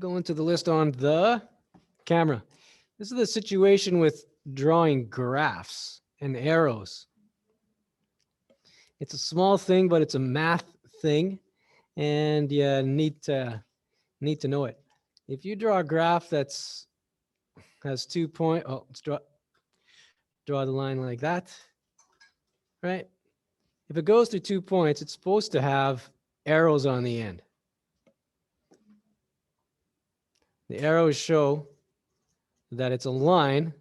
Going to the list on the camera. This is the situation with drawing graphs and arrows. It's a small thing, but it's a math thing, and you need to know it. If you draw a graph that's has 2 points, oh, let's draw the line like that, right? If it goes through 2 points, it's supposed to have arrows on the end. The arrows show that it's a line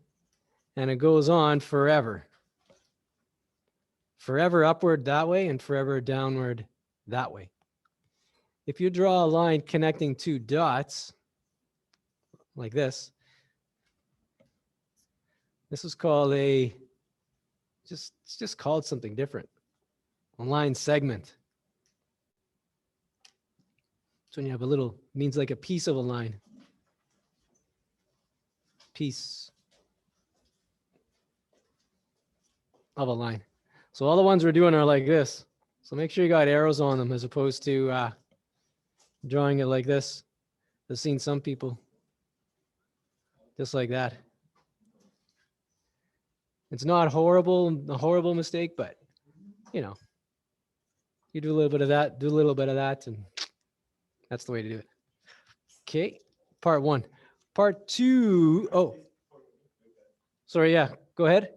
and it goes on forever. Forever upward that way and forever downward that way. If you draw a line connecting two dots like this is called it's just called something different. A line segment. So when you have a little, means like a piece of a line. Piece of a line. So all the ones we're doing are like this. So make sure you got arrows on them as opposed to drawing it like this. I've seen some people just like that. It's not a horrible mistake, but you know, you do a little bit of that, do a little bit of that, and that's the way to do it. Okay, part one. Part two, oh, sorry, yeah, go ahead.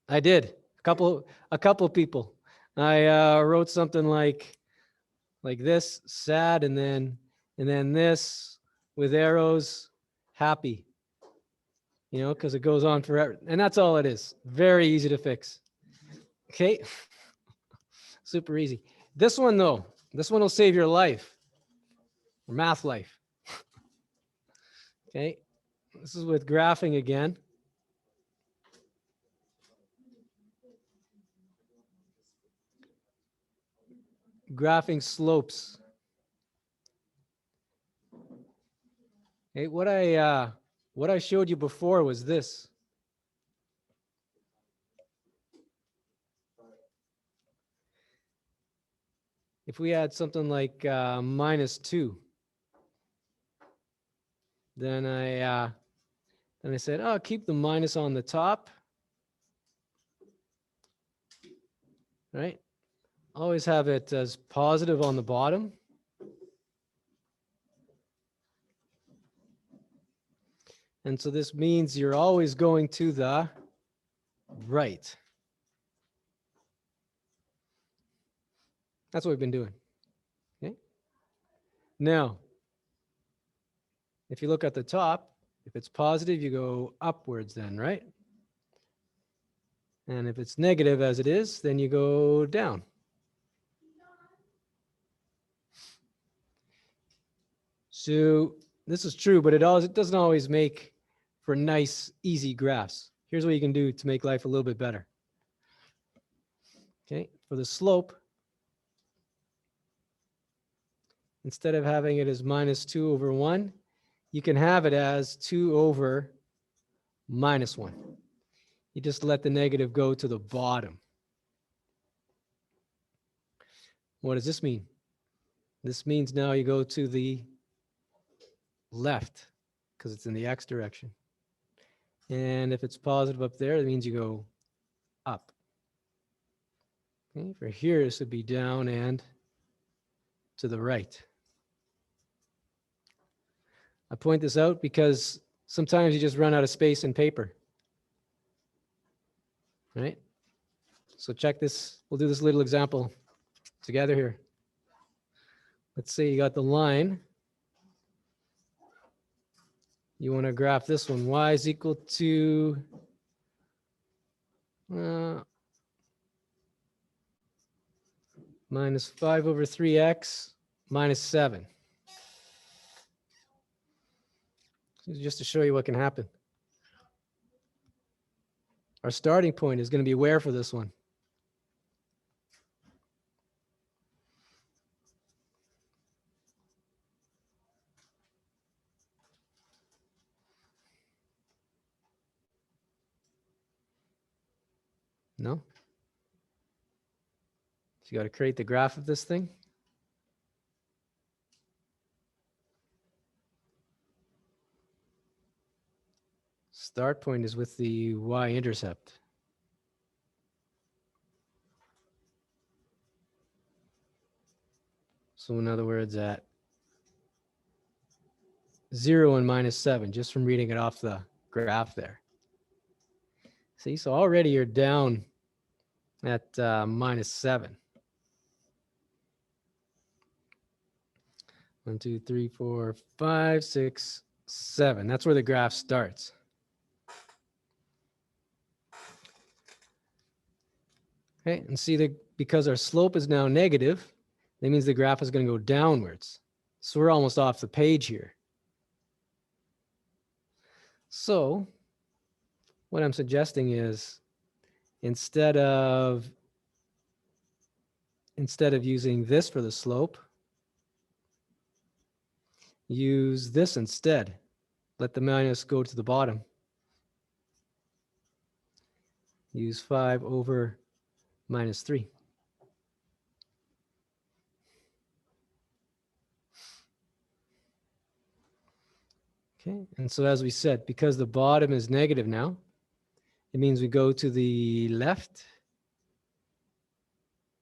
I did. A couple people. I wrote something like this, sad, and then this with arrows, happy. You know, because it goes on forever, and that's all it is. Very easy to fix. Okay, super easy. This one though, this one will save your life, or math life. Okay, this is with graphing again. Graphing slopes. Okay, what I showed you before was this. If we had something like -2, then I said, oh, keep the minus on the top, right? Always have it as positive on the bottom. And so this means you're always going to the right. That's what we've been doing. Okay. Now, if you look at the top, if it's positive, you go upwards then, right? And if it's negative as it is, then you go down. So this is true, but it doesn't always make for nice, easy graphs. Here's what you can do to make life a little bit better. Okay, for the slope, instead of having it as -2/1, you can have it as 2/-1. You just let the negative go to the bottom. What does this mean? This means now you go to the left because it's in the x direction. And if it's positive up there, it means you go up. Okay, for here, this would be down and to the right. I point this out because sometimes you just run out of space in paper. Right? So check this. We'll do this little example together here. Let's say you got the line. You want to graph this one. Y is equal to -5/3x -7. Just to show you what can happen. Our starting point is going to be where for this one? No? So you got to create the graph of this thing. Start point is with the y-intercept. So in other words, at 0 and -7, just from reading it off the graph there. See, so already you're down at -7. 1, 2, 3, 4, 5, 6, 7. That's where the graph starts. Okay, and see that because our slope is now negative, that means the graph is going to go downwards. So we're almost off the page here. So what I'm suggesting is instead of using this for the slope, use this instead. Let the minus go to the bottom. Use 5 over -3. Okay, and so as we said, because the bottom is negative now, it means we go to the left.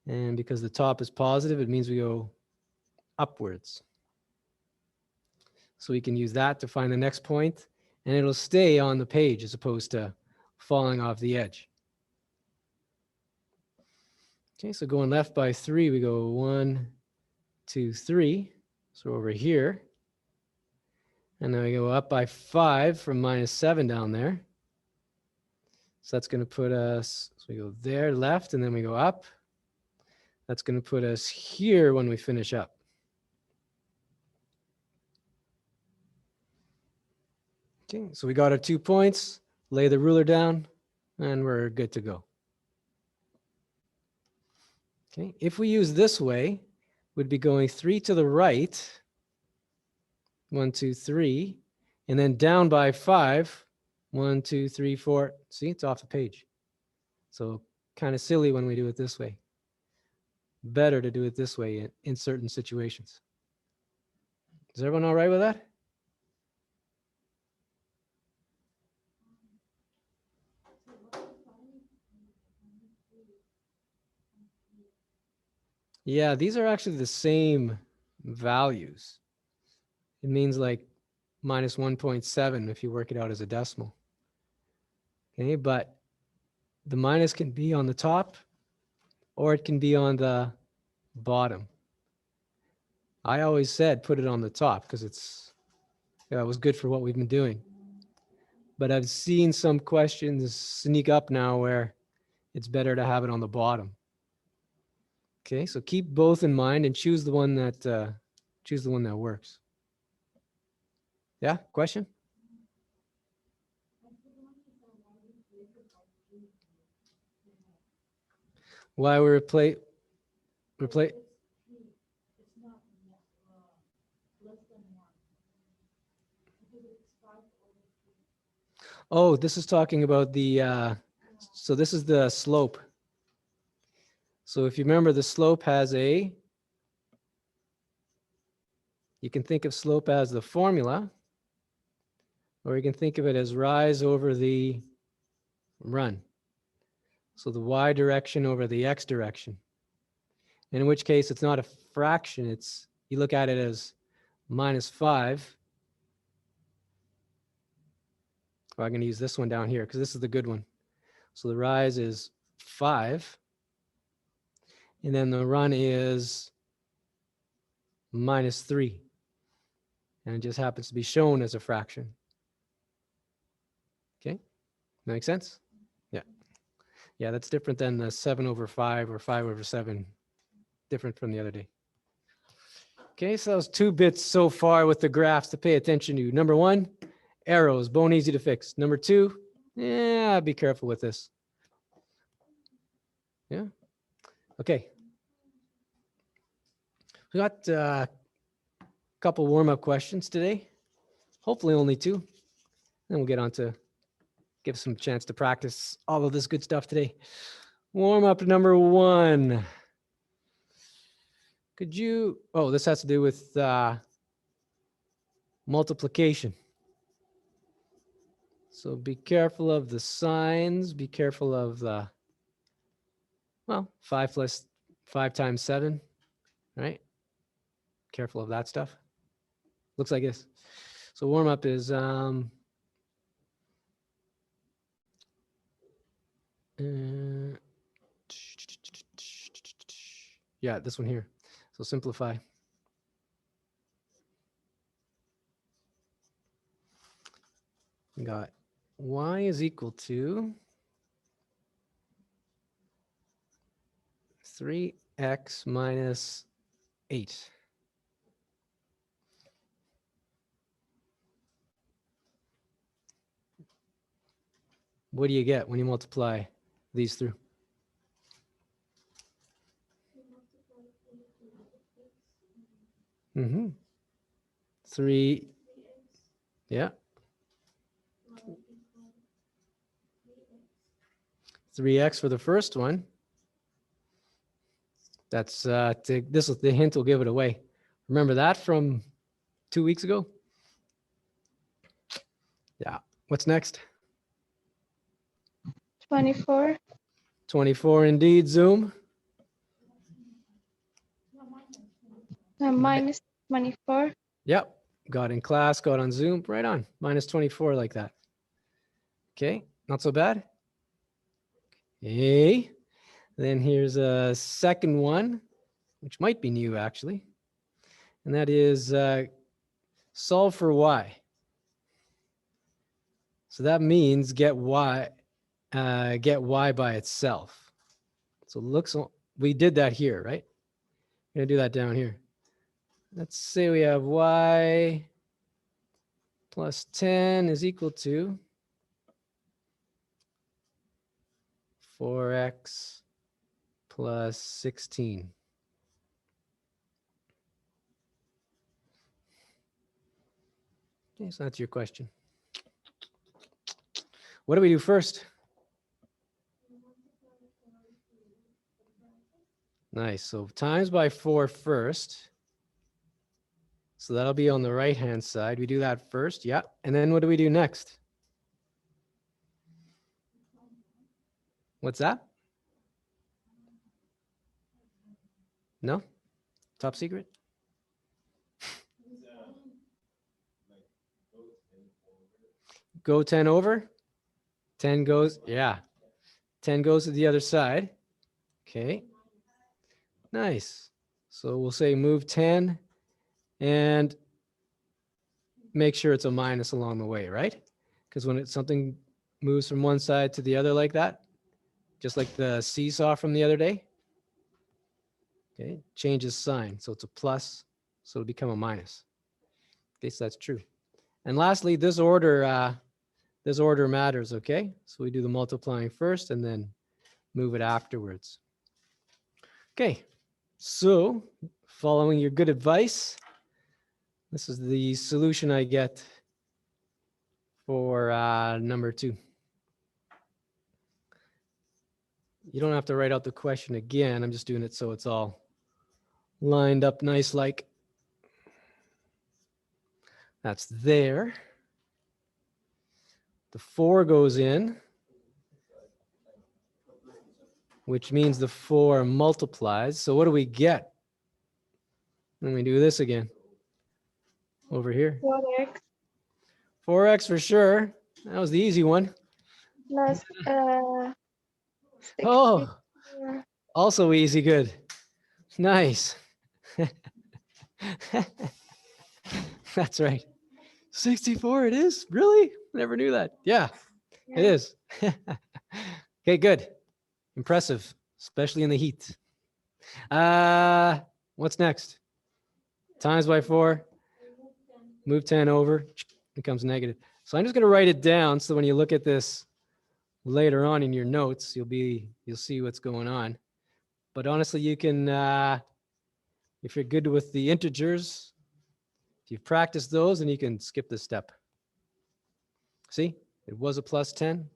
And because the top is positive, it means we go upwards. So we can use that to find the next point, and it'll stay on the page as opposed to falling off the edge. Okay, so going left by 3, we go 1, 2, 3. So over here. And then we go up by 5 from -7 down there. So that's going to put us, so we go there left, and then we go up. That's going to put us here when we finish up. Okay, so we got our 2 points, lay the ruler down, and we're good to go. Okay, if we use this way, we'd be going 3 to the right, 1, 2, 3, and then down by 5, 1, 2, 3, 4. See, it's off the page. So kind of silly when we do it this way. Better to do it this way in certain situations. Is everyone all right with that? Yeah, these are actually the same values. It means like minus 1.7 if you work it out as a decimal. Okay, but the minus can be on the top or it can be on the bottom. I always said put it on the top because it was good for what we've been doing. But I've seen some questions sneak up now where it's better to have it on the bottom. Okay, so keep both in mind and choose the one that works. Yeah, question? Why we replace? Oh, this is talking about the, so this is the slope. So if you remember, the slope has you can think of slope as the formula, or you can think of it as rise over the run. So the y direction over the x direction. And in which case it's not a fraction, you look at it as -5. Well, I'm going to use this one down here because this is the good one. So the rise is 5. And then the run is -3. And it just happens to be shown as a fraction. Okay, make sense? Yeah. Yeah, that's different than the 7 over 5 or 5 over 7. Different from the other day. Okay, so that was 2 bits so far with the graphs to pay attention to. Number 1, arrows, bone easy to fix. Number 2, yeah, be careful with this. Yeah. Okay. We got a couple warm-up questions today. Hopefully only 2. Then we'll get on to give some chance to practice all of this good stuff today. Warm-up number 1. Could you, this has to do with multiplication. So be careful of the signs. Be careful of the, well, 5 times 7, right? Careful of that stuff. Looks like this. So warm up is yeah, this one here. So simplify. We got y is equal to 3x minus 8. What do you get when you multiply these through? Mm-hmm. 3, yeah. 3x for the first one. That's this is the hint will give it away. Remember that from 2 weeks ago? Yeah. What's next? 24. 24 indeed, Zoom. Minus 24. Yep. Got in class, got on Zoom, right on. Minus 24 like that. Okay, not so bad. Okay. Then here's a second one, which might be new actually. And that is solve for y. So that means get y by itself. So looks, we did that here, right? We're gonna do that down here. Let's say we have y plus 10 is equal to 4x plus 16. Okay, so that's your question. What do we do first? Nice. So times by 4 first. So that'll be on the right-hand side. We do that first. Yeah. And then what do we do next? What's that? No? Top secret? Go 10 over? 10 goes, yeah. 10 goes to the other side. Okay. Nice. So we'll say move 10 and make sure it's a minus along the way, right? Because when something moves from one side to the other like that, just like the seesaw from the other day, okay, changes sign. So it's a plus, so it'll become a minus. Okay, so that's true. And lastly, this order matters, okay? So we do the multiplying first and then move it afterwards. Okay, so following your good advice, this is the solution I get for number 2. You don't have to write out the question again. I'm just doing it so it's all lined up nice like. That's there. The 4 goes in, which means the 4 multiplies. So what do we get when we do this again? Over here. 4x 4x for sure. That was the easy one. plus 64. Oh, also easy, good. Nice. That's right. 64 it is? Really? Never knew that. Yeah, it is. Okay, good. Impressive, especially in the heat. What's next? Times by 4. Move 10 over. Becomes negative. So I'm just going to write it down so when you look at this later on in your notes, you'll see what's going on. But honestly, you can, if you're good with the integers, if you've practiced those, then you can skip this step. See, it was a plus 10.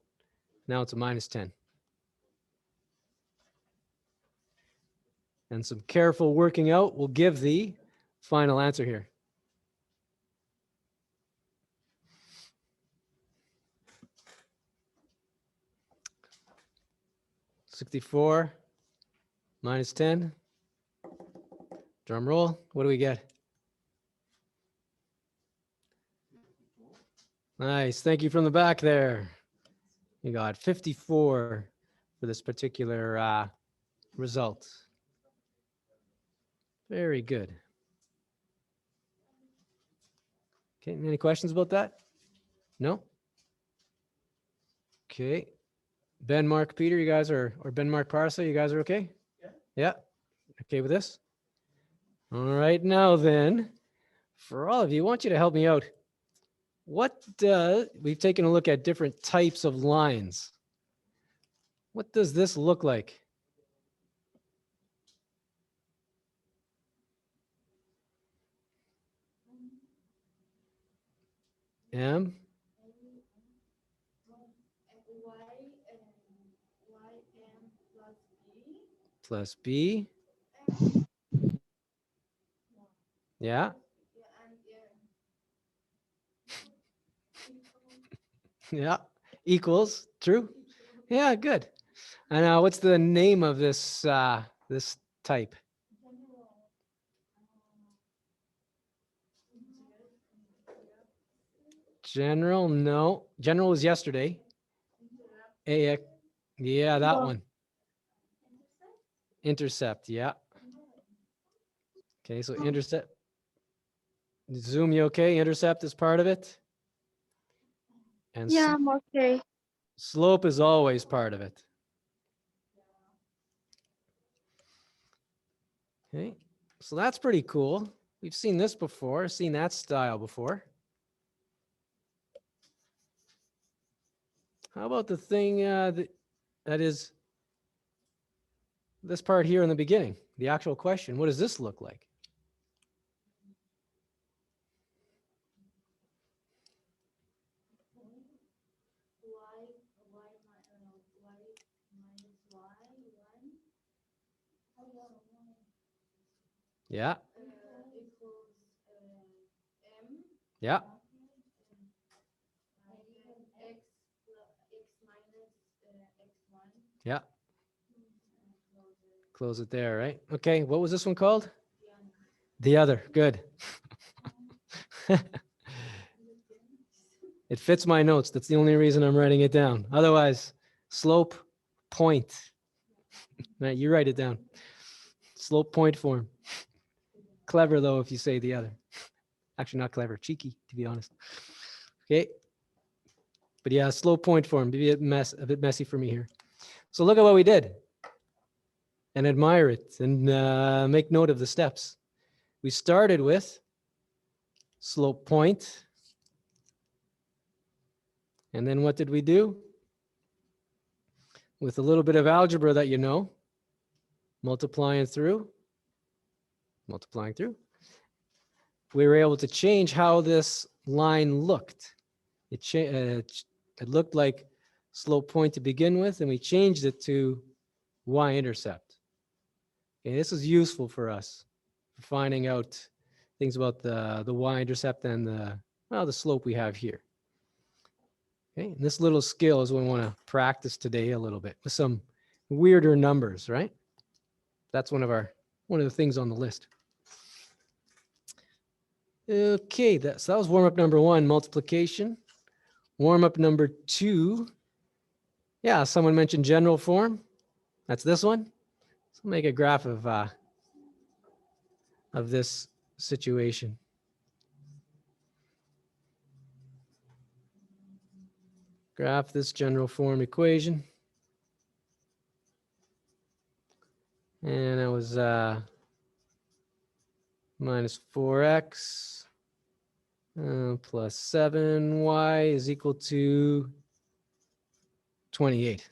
Now it's a minus 10. And some careful working out will give the final answer here. 64 minus 10. Drum roll. What do we get? Nice. Thank you from the back there. You got 54 for this particular result. Very good. Okay, any questions about that? No? Okay. Ben, Mark, Peter, you guys are, or Ben, Mark, Parsa, you guys are okay? Yeah. Yeah. Okay with this? All right, now then, for all of you, I want you to help me out. We've taken a look at different types of lines. What does this look like? M plus B. Yeah. Yeah. Equals. True. Yeah, good. And now what's the name of this this type? General? No. General was yesterday. AX. Yeah, that Go. one. Intercept. Yeah. Okay, so intercept. Zoom, you okay? Intercept is part of it. And Yeah, I'm okay. slope is always part of it. Okay, so that's pretty cool. We've seen this before, seen that style before. How about the thing that is this part here in the beginning? The actual question, what does this look like? Yeah. Yeah. Yeah. Close it there, right? Okay, what was this one called? The other. Good. It fits my notes. That's the only reason I'm writing it down. Otherwise, slope, point. Right, you write it down. Slope, point form. Clever though if you say the other. Actually, not clever, cheeky to be honest. Okay. But yeah, slope, point form. Maybe a bit messy for me here. So look at what we did, and admire it, and make note of the steps. We started with slope point, and then what did we do? With a little bit of algebra that you know, multiplying through, we were able to change how this line looked. It looked like slope point to begin with, and we changed it to y-intercept. Okay, this is useful for us for finding out things about the y-intercept and the slope we have here. Okay, and this little skill is what we want to practice today a little bit with some weirder numbers, right? That's one of the things on the list. Okay, that was warm-up number 1, multiplication. Warm-up number 2, yeah, someone mentioned general form. That's this one. So make a graph of this situation. Graph this general form equation. And that was minus 4x plus 7y is equal to 28.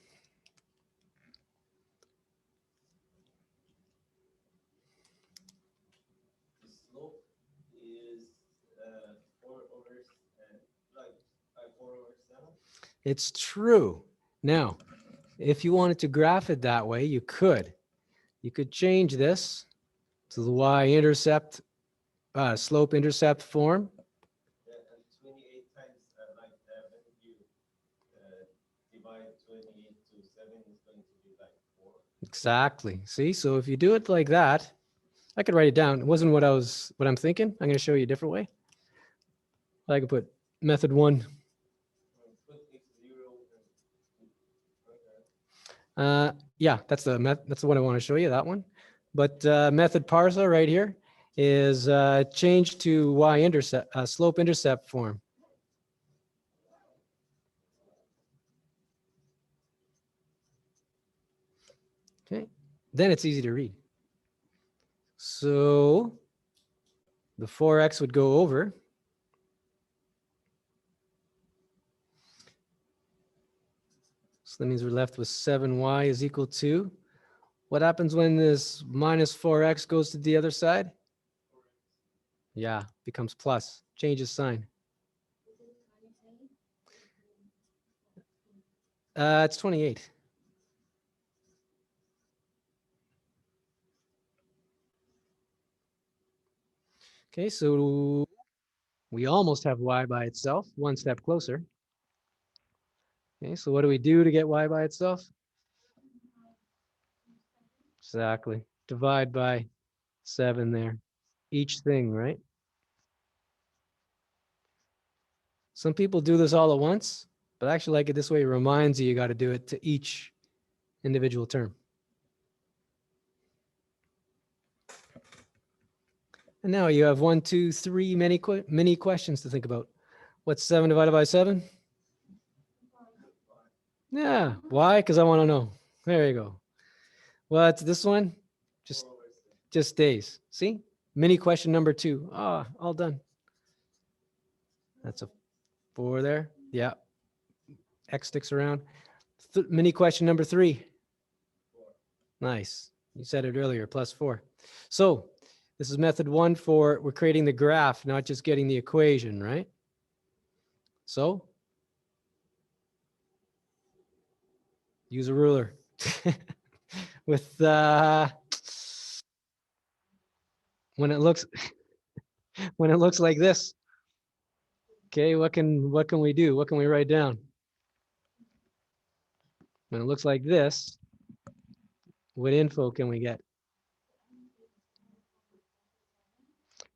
Slope is 4/7. It's true. Now, if you wanted to graph it that way, you could. You could change this to the y-intercept, slope-intercept form. Yeah, and 28 times like when you divide 28 to 7 is going to be like Exactly. See, so if you do it like that, I could write it down. It wasn't what I'm thinking. I'm going to show you a different way. I could put method 1. Put X0. Yeah, that's the one I want to show you, that one. But method parser right here is changed to y-intercept, slope-intercept form. Okay, then it's easy to read. So the 4x would go over. So that means we're left with 7y is equal to, what happens when this minus 4x goes to the other side? Yeah, becomes plus, changes sign. It's 28. Okay, so we almost have y by itself, one step closer. Okay, so what do we do to get y by itself? Exactly. Divide by 7 there. Each thing, right? Some people do this all at once, but I actually like it this way. It reminds you got to do it to each individual term. And now you have 1, 2, 3 many questions to think about. What's 7 divided by 7? Yeah. Why? Because I want to know. There you go. What's this one? Just stays. See? Mini question number 2. Ah, all done. That's a 4 there. Yeah. X sticks around. Mini question number 3. Nice. You said it earlier, plus 4. So this is method 1 for we're creating the graph, not just getting the equation, right? So use a ruler with when it looks like this. Okay, what can we do? What can we write down? When it looks like this, what info can we get?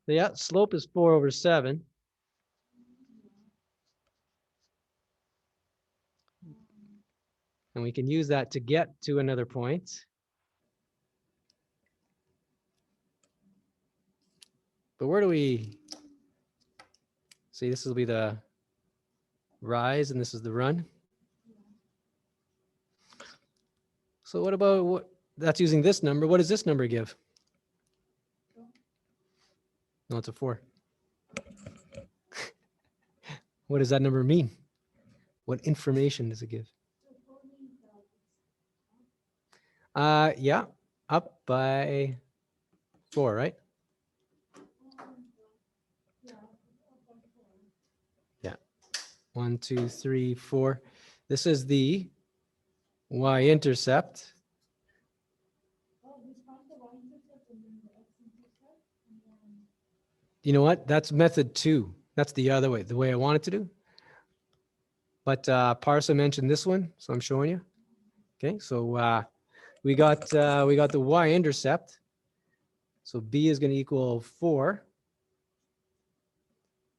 Yeah, slope is 4 over 7. And we can use that to get to another point. But where do we see? This will be the rise and this is the run. So what about what that's using this number? What does this number give? No, it's a 4. What does that number mean? What information does it give? Yeah, up by 4, right? Yeah. 1, 2, 3, 4. This is the y-intercept. You know what? That's method 2. That's the other way, the way I wanted to do. But Parsa mentioned this one, so I'm showing you. Okay, so we got the y-intercept. So b is going to equal 4.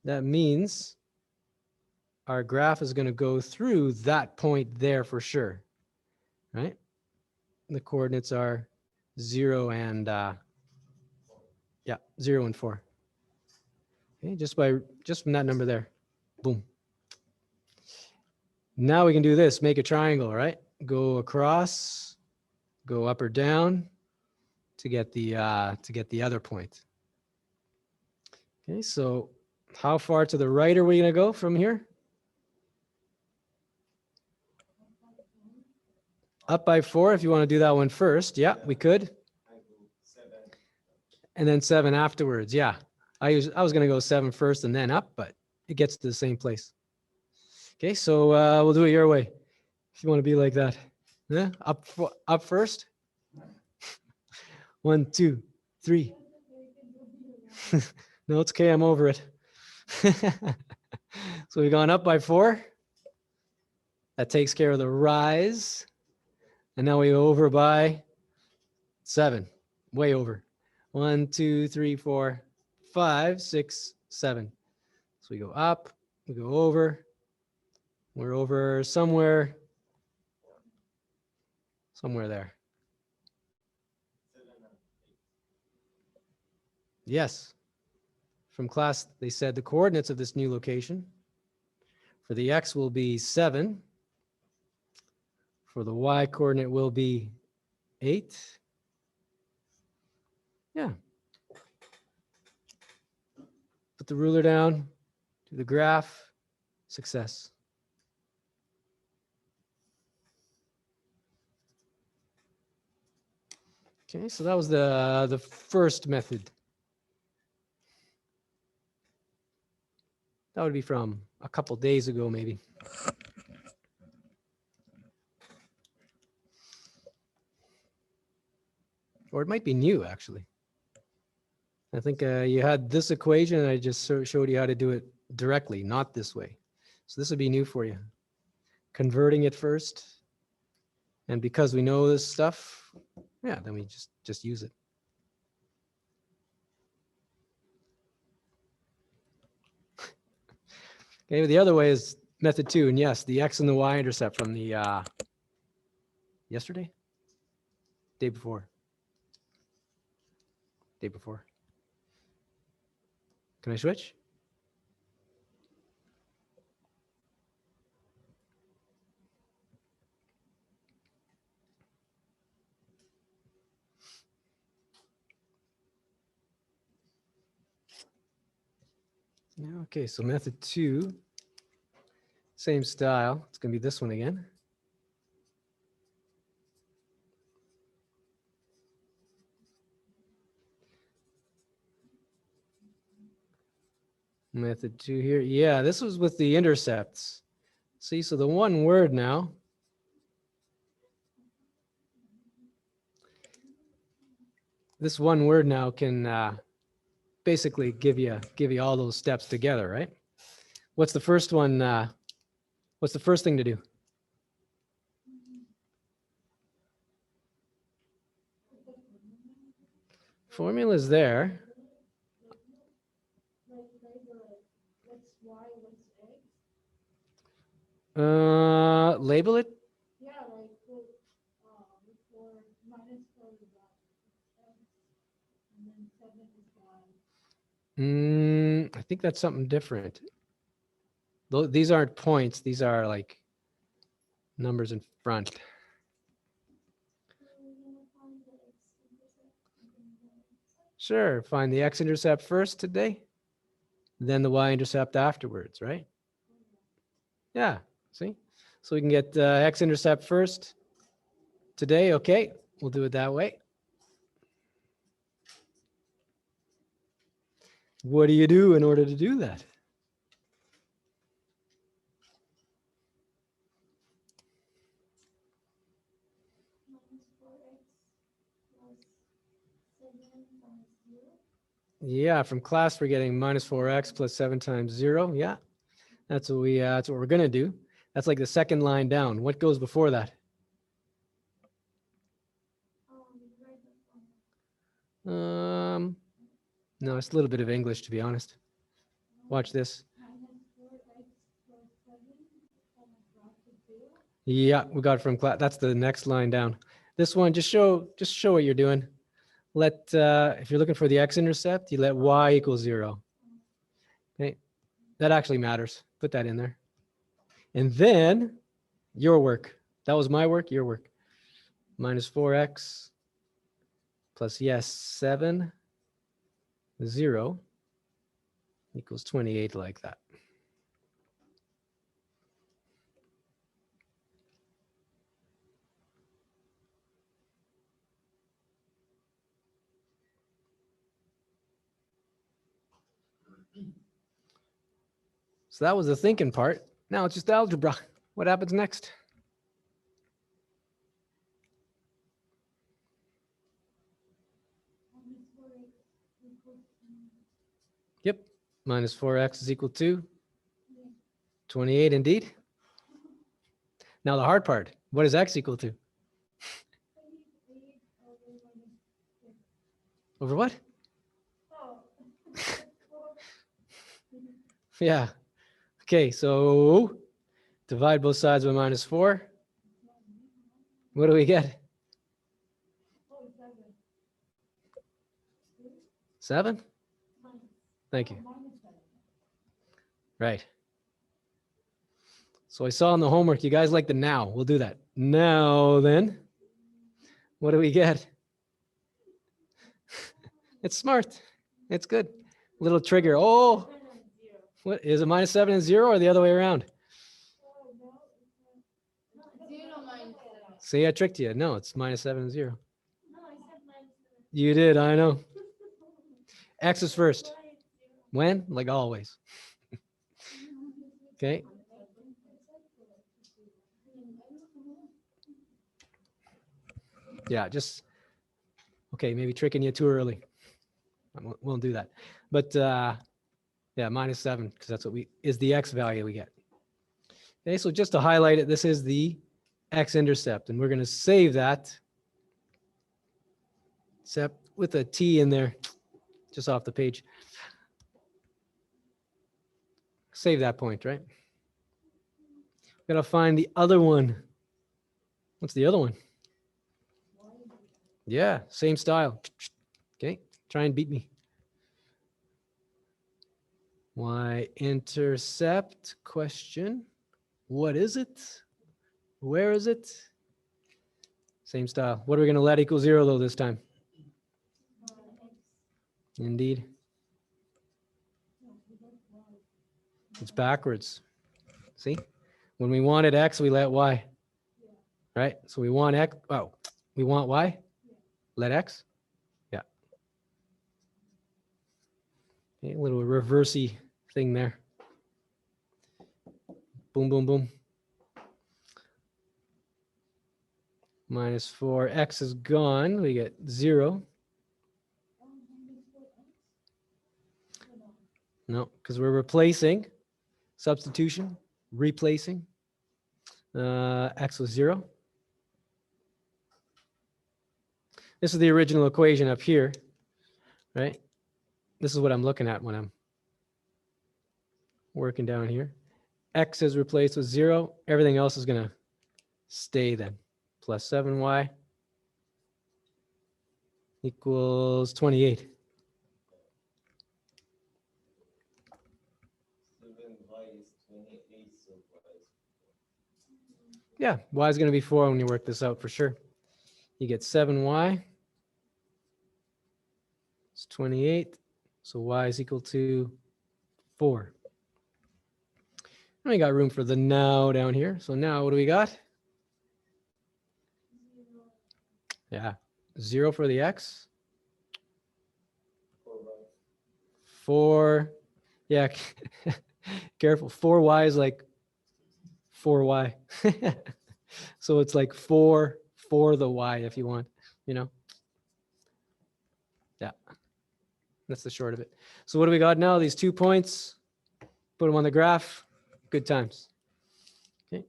That means our graph is going to go through that point there for sure, right? The coordinates are 0 and 0 and 4. Okay, just from that number there, boom. Now we can do this, make a triangle, right? Go across, go up or down to get the other point. Okay, so how far to the right are we going to go from here? Up by 4, if you want to do that one first. Yeah, we could. And then 7 afterwards. Yeah, I was going to go 7 first and then up, but it gets to the same place. Okay, so we'll do it your way. If you want to be like that. Yeah, up first. 1, 2, 3. No, it's okay. I'm over it. So we've gone up by 4. That takes care of the rise. And now we go over by 7, way over. 1, 2, 3, 4, 5, 6, 7. So we go up, we go over. We're over somewhere there. Yes. From class, they said the coordinates of this new location for the x will be 7. For the y coordinate will be 8. Yeah. Put the ruler down, do the graph, success. Okay, so that was the first method. That would be from a couple days ago, maybe. Or it might be new, actually. I think you had this equation, and I just showed you how to do it directly, not this way. So this would be new for you. Converting it first. And because we know this stuff, yeah, then we just use it. Okay, the other way is method 2. And yes, the x and the y intercept from the yesterday? Day before. Day before. Can I switch? Yeah, okay, so method 2, same style. It's going to be this one again. Method 2 here. Yeah, this was with the intercepts. See, so the one word now. This one word now can basically give you all those steps together, right? What's the first one? What's the first thing to do? Formula's there. Label it. I think that's something different. These aren't points. These are like numbers in front. Sure, find the x-intercept first today, then the y-intercept afterwards, right? Yeah, see? So we can get x-intercept first today. Okay, we'll do it that way. What do you do in order to do that? Yeah, from class we're getting minus 4x plus 7 times 0. Yeah, that's what we're gonna do. That's like the second line down. What goes before that? No, it's a little bit of English, to be honest. Watch this. Yeah, we got it from class. That's the next line down. This one, just show what you're doing. Let if you're looking for the x-intercept, you let y equal 0. Okay, that actually matters. Put that in there. And then your work. That was my work, your work. Minus 4x plus, yes, 7, 0 equals 28, like that. So that was the thinking part. Now it's just algebra. What happens next? Yep, minus 4x is equal to 28 indeed. Now the hard part, what is x equal to? Over what? Yeah. Okay, so divide both sides by -4. What do we get? 7? Thank you. Right. So I saw in the homework, you guys like the now. We'll do that. Now then, what do we get? It's smart. It's good. Little trigger. Oh, what is it? -7 and 0 or the other way around? See, I tricked you. No, it's -7 and 0. You did, I know. X is first. When? Like always. Okay. Yeah, just, okay, maybe tricking you too early. Won't do that. But yeah, -7, because that's what is the X value we get. Okay, so just to highlight it, this is the X-intercept, and we're going to save that, except with a T in there, just off the page. Save that point, right? Got to find the other one. What's the other one? Yeah, same style. Okay, try and beat me. Y-intercept question. What is it? Where is it? Same style. What are we going to let equal 0 though this time? Indeed. It's backwards. See? When we wanted X, we let Y. Right? So we want X. Oh, we want Y? Let X? Yeah. Okay, a little reversey thing there. Boom, boom, boom. -4. X is gone. We get 0. No, because we're replacing. Substitution. Replacing. X with 0. This is the original equation up here, right? This is what I'm looking at when I'm working down here. X is replaced with 0. Everything else is going to stay then. Plus 7y equals 28. 7y is 28, so y is Yeah, y is going to be 4 when you work this out for sure. You get 7y. It's 28. So y is equal to 4. And we got room for the now down here. So now what do we got? Yeah, 0 for the x. 4y. 4. Yeah, careful. 4y is like 4y. So it's like 4 for the y if you want, you know? Yeah, that's the short of it. So what do we got now? These 2 points, put them on the graph, good times. Okay.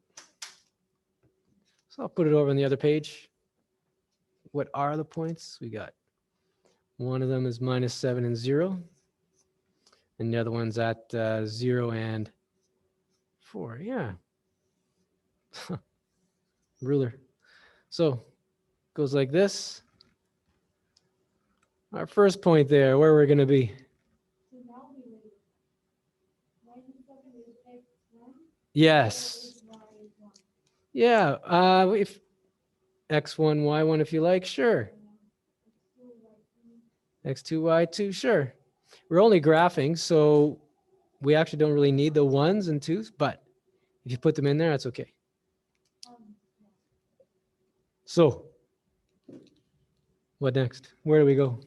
So I'll put it over on the other page. What are the points? We got one of them is -7 and 0. And the other one's at 0 and 4. Yeah. Ruler. So goes like this. Our first point there, where we're going to be. Yes. Yeah. If x1, y1, if you like, sure. x2, y2, sure. We're only graphing, so we actually don't really need the 1s and 2s, but if you put them in there, that's okay. So, what next? Where do we go?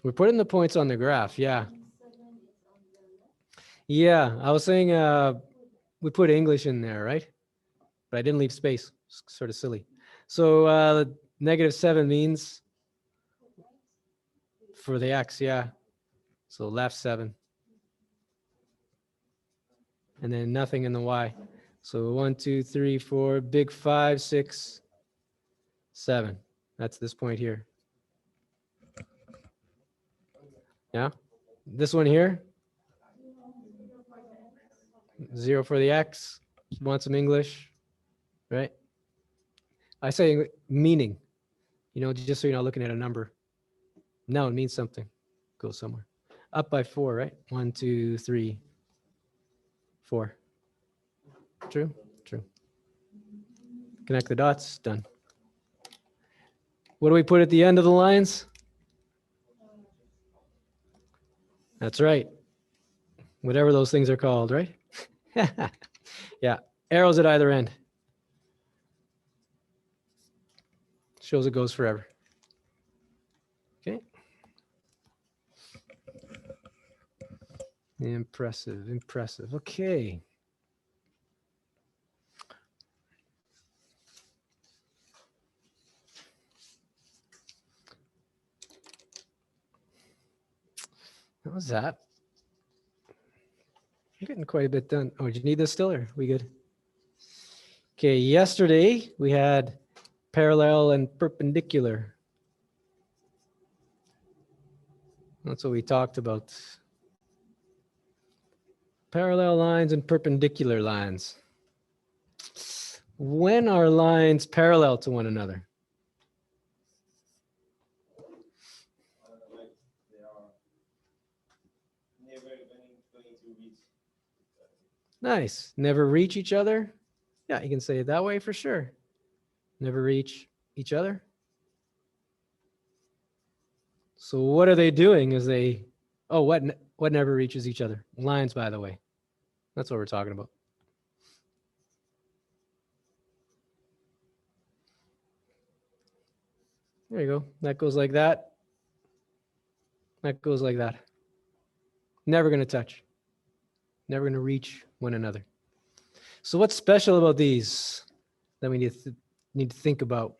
We're putting the points on the graph, yeah. Yeah, I was saying we put English in there, right? But I didn't leave space. It's sort of silly. So -7 means for the x, yeah. So left 7. And then nothing in the y. So 1, 2, 3, 4, big 5, 6, 7. That's this point here. Yeah. This one here. 0 for the X. Want some English, right? I say meaning, just so you're not looking at a number. No, it means something. Go somewhere. Up by 4, right? 1, 2, 3, 4. True? True. Connect the dots. Done. What do we put at the end of the lines? That's right. Whatever those things are called, right? Yeah. Arrows at either end. Shows it goes forever. Okay. Impressive. Impressive. Okay. What was that? I'm getting quite a bit done. Oh, do you need this still, or we good? Okay, yesterday we had parallel and perpendicular. That's what we talked about. Parallel lines and perpendicular lines. When are lines parallel to one another? Like they are never going to reach. Nice. Never reach each other? Yeah, you can say it that way for sure. Never reach each other. So what are they doing? What never reaches each other? Lines, by the way. That's what we're talking about. There you go. That goes like that. That goes like that. Never going to touch. Never going to reach one another. So what's special about these that we need to think about?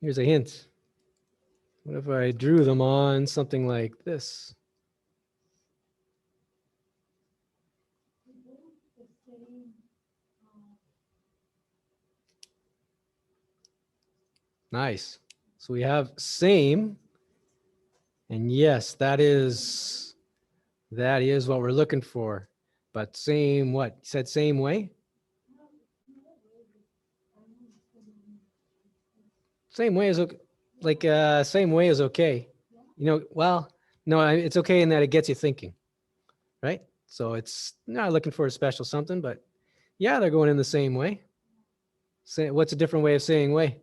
Here's a hint. What if I drew them on something like this? Nice. So we have same. And yes, that is what we're looking for. But same what? You said same way? Same way is okay. Like same way is okay. Well, no, it's okay in that it gets you thinking, right? So it's not looking for a special something, but yeah, they're going in the same way. What's a different way of saying way?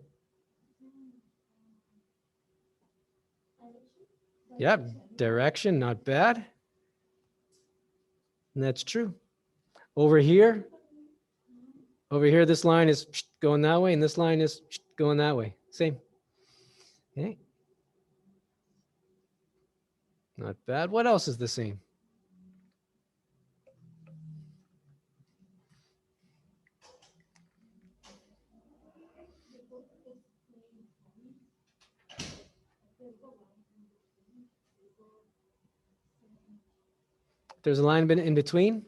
Yep, direction, not bad. And that's true. Over here, this line is going that way, and this line is going that way. Same. Okay. Not bad. What else is the same? There's a line in between,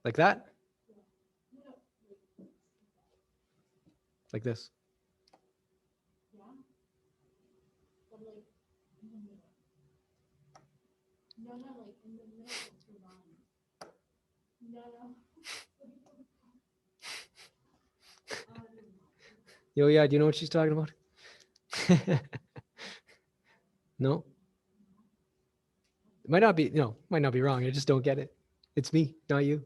like that, like this. Yo, yeah, do you know what she's talking about? No? It might not be, might not be wrong. I just don't get it. It's me, not you.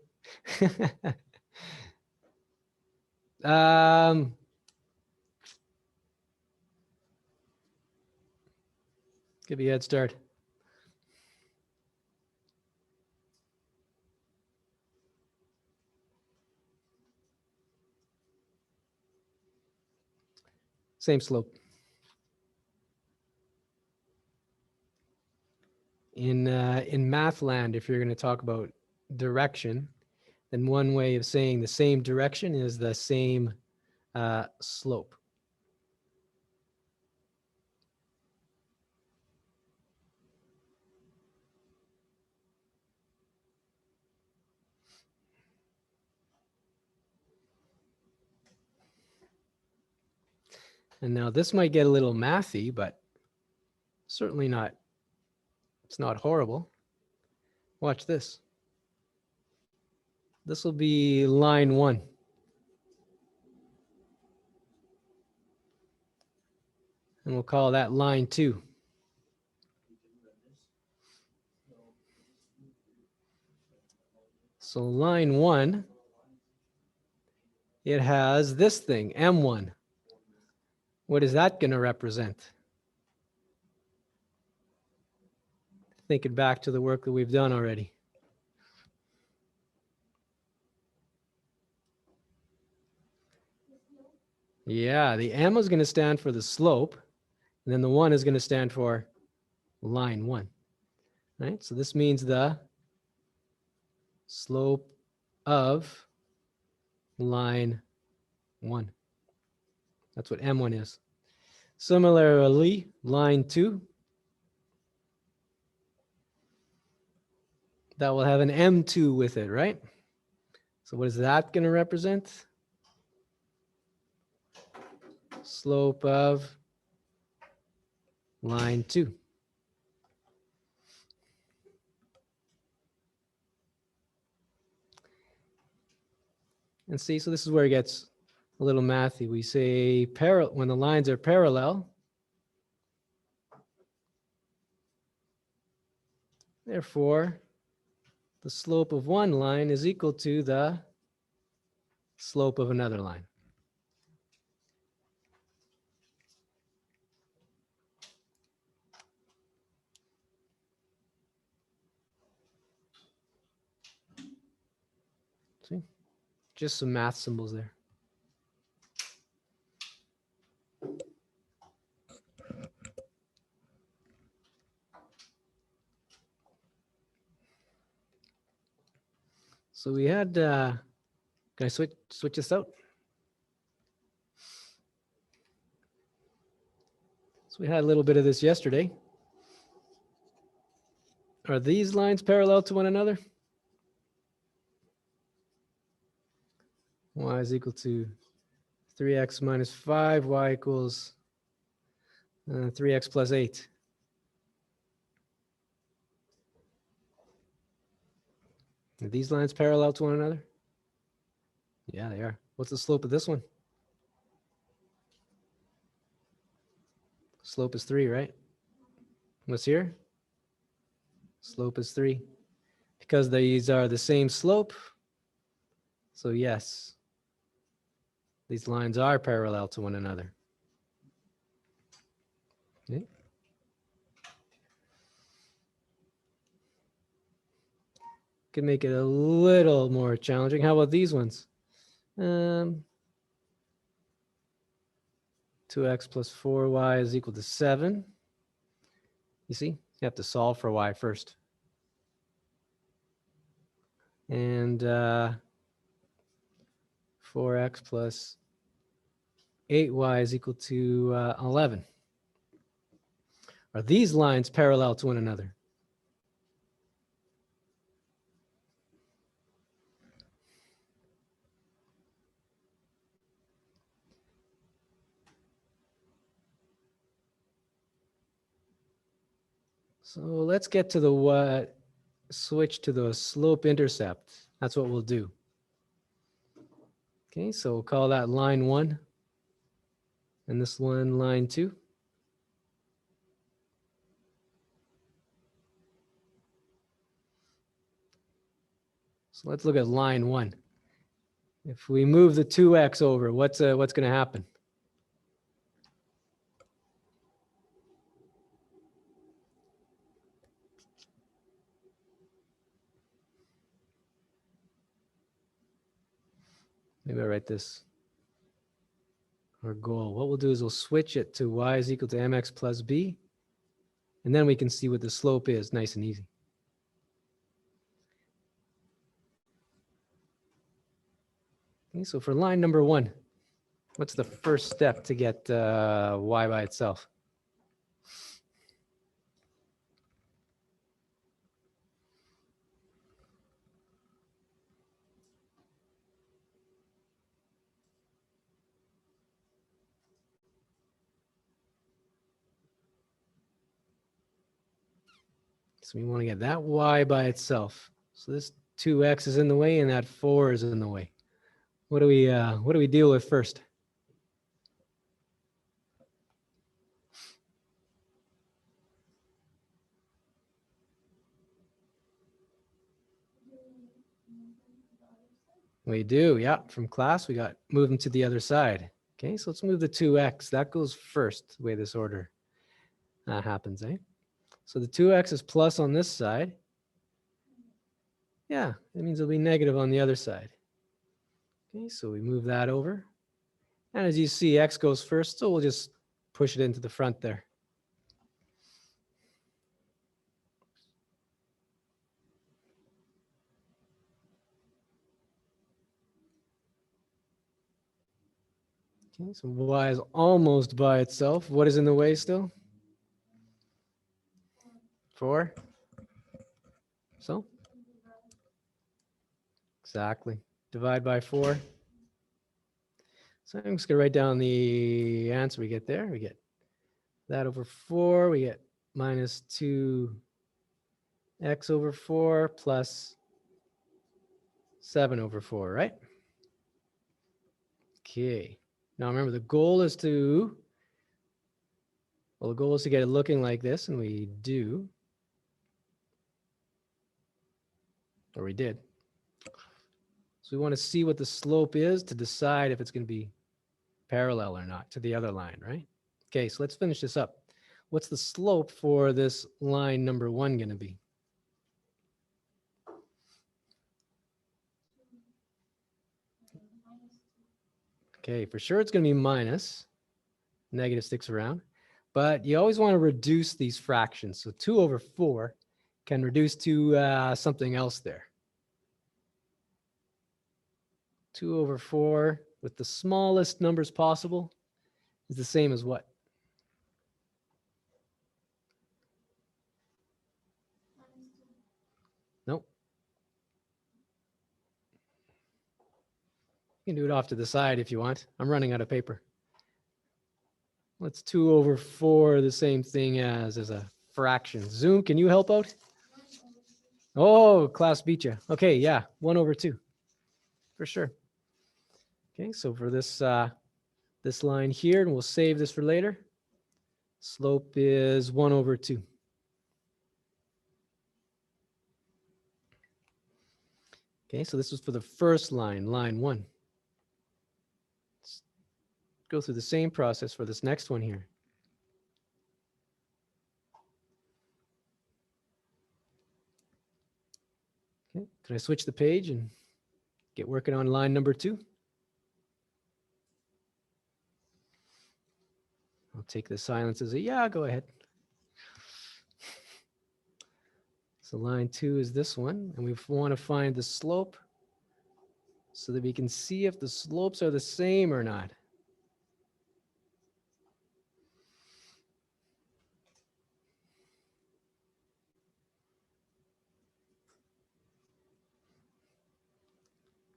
um, give you a head start. Same slope. In math land, if you're going to talk about direction, then one way of saying the same direction is the same slope. And now this might get a little mathy, but certainly not, it's not horrible. Watch this. This will be line 1. And we'll call that line 2. So line 1, it has this thing, M1. What is that going to represent? Thinking back to the work that we've done already. Yeah, the M is going to stand for the slope, and then the 1 is going to stand for line 1. Right? So this means the slope of line 1. That's what M1 is. Similarly, line 2, that will have an M2 with it, right? So what is that going to represent? Slope of line 2. And see, so this is where it gets a little mathy. We say when the lines are parallel, therefore, the slope of one line is equal to the slope of another line. See? Just some math symbols there. So we had, can I switch this out? So we had a little bit of this yesterday. Are these lines parallel to one another? Y is equal to 3x minus 5, y equals 3x plus 8. Are these lines parallel to one another? Yeah, they are. What's the slope of this one? Slope is 3, right? What's here? Slope is 3. Because these are the same slope, so yes, these lines are parallel to one another. Okay. Can make it a little more challenging. How about these ones? 2x plus 4y is equal to 7. You see, you have to solve for y first. And 4x plus 8y is equal to 11. Are these lines parallel to one another? So let's get to the switch to the slope intercept. That's what we'll do. Okay, so we'll call that line 1 and this one line 2. So let's look at line 1. If we move the 2x over, what's going to happen? Maybe I write this. Our goal. What we'll do is we'll switch it to y is equal to mx plus b, and then we can see what the slope is, nice and easy. Okay, so for line number 1, what's the first step to get y by itself? So we want to get that y by itself. So this 2x is in the way and that 4 is in the way. What do we deal with first? We do, yeah. From class, we got move them to the other side. Okay, so let's move the 2x. That goes first, the way this order happens, eh? So the 2x is plus on this side. Yeah, that means it'll be negative on the other side. Okay, so we move that over. And as you see, x goes first, so we'll just push it into the front there. Okay, so y is almost by itself. What is in the way still? 4. So? Exactly. Divide by 4. So I'm just going to write down the answer we get there. We get that over 4. We get minus 2x over 4 plus 7 over 4, right? Okay. Now remember, the goal is to get it looking like this, and we do. Or we did. So we want to see what the slope is to decide if it's going to be parallel or not to the other line, right? Okay, so let's finish this up. What's the slope for this line number 1 going to be? Okay, for sure it's going to be minus. Negative sticks around. But you always want to reduce these fractions. So 2 over 4 can reduce to something else there. 2 over 4 with the smallest numbers possible is the same as what? Nope. You can do it off to the side if you want. I'm running out of paper. What's 2 over 4 the same thing as a fraction? Zoom, can you help out? Oh, class beat you. Okay, yeah, 1 over 2 for sure. Okay, so for this this line here, and we'll save this for later. Slope is 1 over 2. Okay, so this was for the first line, line 1. Let's go through the same process for this next one here. Okay, can I switch the page and get working on line number 2? I'll take the silence as a yeah, go ahead. So line 2 is this one, and we want to find the slope so that we can see if the slopes are the same or not.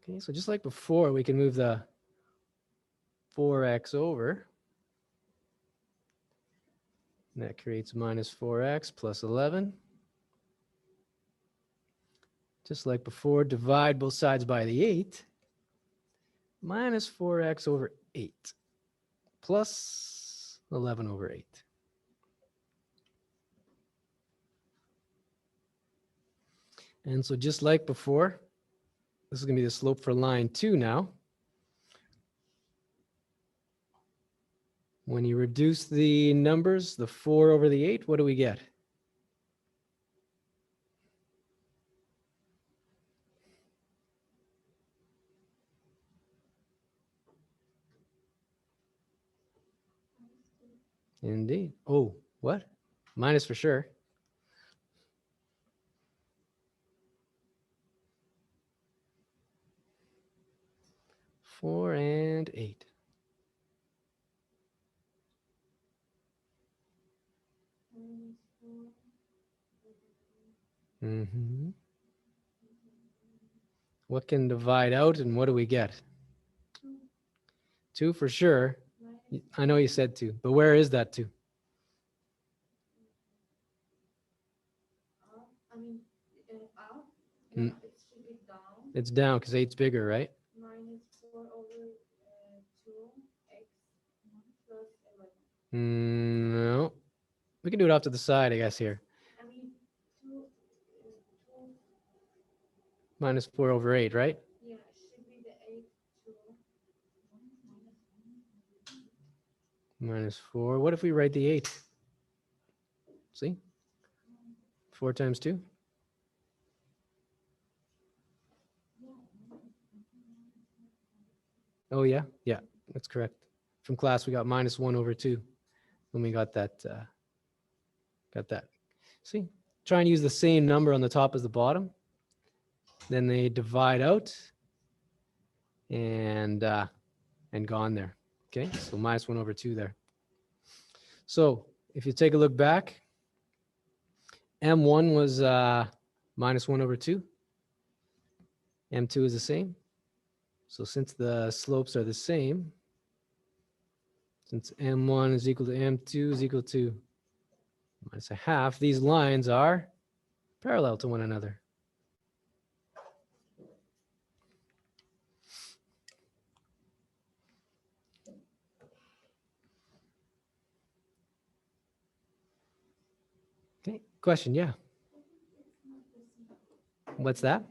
Okay, so just like before, we can move the 4x over. And that creates minus 4x plus 11. Just like before, divide both sides by the 8. Minus 4x over 8 plus 11 over 8. And so just like before, this is going to be the slope for line 2 now. When you reduce the numbers, the 4 over the 8, what do we get? Indeed. Oh, what? Minus for sure. Four and 8. Mm-hmm. What can divide out and what do we get? 2 for sure. I know you said 2, but where is that 2? Mm. It's down because 8's bigger, right? No. We can do it off to the side, I guess, here. Minus 4 over 8, right? Minus 4. What if we write the 8? See? 4 times 2? Oh, yeah. Yeah, that's correct. From class, we got minus 1 over 2 when we got that. Got that. See? Try and use the same number on the top as the bottom. Then they divide out and gone there. Okay, so minus 1 over 2 there. So if you take a look back, M1 was minus 1 over 2. M2 is the same. So since the slopes are the same, since M1 is equal to M2 is equal to minus a half, these lines are parallel to one another. Okay, question, yeah. What's that?